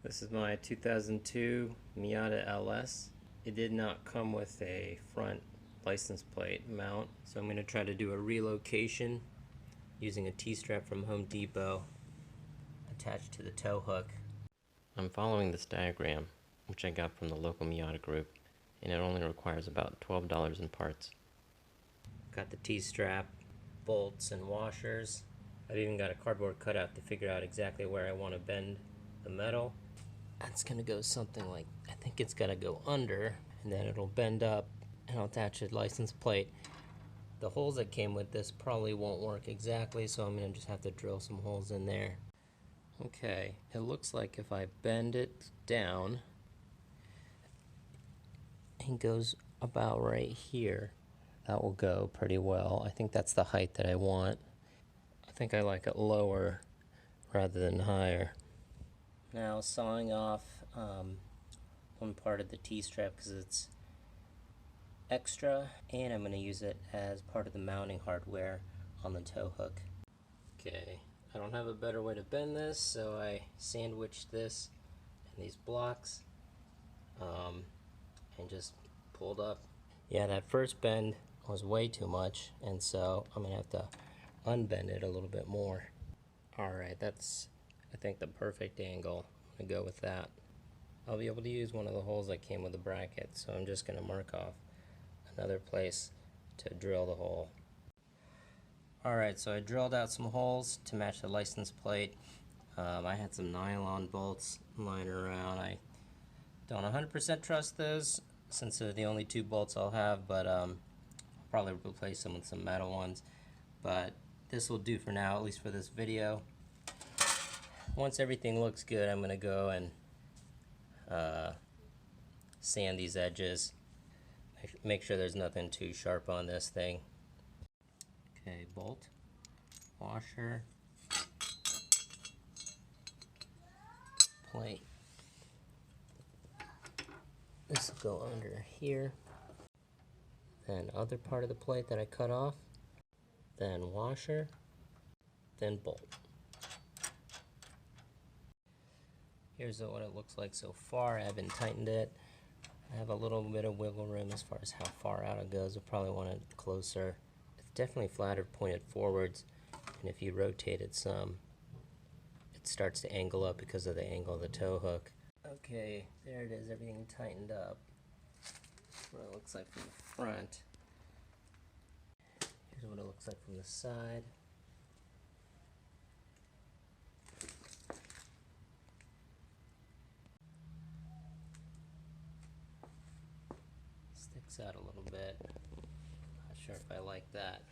This is my 2002 Miata LS. It did not come with a front license plate mount, so I'm going to try to do a relocation using a T-strap from Home Depot attached to the tow hook. I'm following this diagram, which I got from the local Miata group, and it only requires about $12 in parts. Got the T-strap, bolts, and washers. I've even got a cardboard cutout to figure out exactly where I want to bend the metal. It's gonna go something like, I think it's gotta go under, and then it'll bend up, and I'll attach a license plate. The holes that came with this probably won't work exactly, so I'm gonna just have to drill some holes in there. Okay, it looks like if I bend it down, it goes about right here. That will go pretty well. I think that's the height that I want. I think I like it lower rather than higher. Now sawing off one part of the T-strap because it's extra, and I'm going to use it as part of the mounting hardware on the tow hook. Okay, I don't have a better way to bend this, so I sandwiched this in these blocks and just pulled up. Yeah, that first bend was way too much, and so I'm going to have to unbend it a little bit more. Alright, that's, I think, the perfect angle. I'm going to go with that. I'll be able to use one of the holes that came with the bracket, so I'm just going to mark off another place to drill the hole. Alright, so I drilled out some holes to match the license plate. I had some nylon bolts lying around. I don't 100% trust those since they're the only two bolts I'll have, but I'll probably replace them with some metal ones. But this will do for now, at least for this video. Once everything looks good, I'm going to go and sand these edges. Make sure there's nothing too sharp on this thing. Okay, bolt, washer, plate. This will go under here. Then other part of the plate that I cut off. Then washer. Then bolt. Here's what it looks like so far. I haven't tightened it. I have a little bit of wiggle room as far as how far out it goes. I probably want it closer. It's definitely flatter pointed forwards, and if you rotate it some, it starts to angle up because of the angle of the tow hook. Okay, there it is, everything tightened up. That's what it looks like from the front. Here's what it looks like from the side. Sticks out a little bit. Not sure if I like that.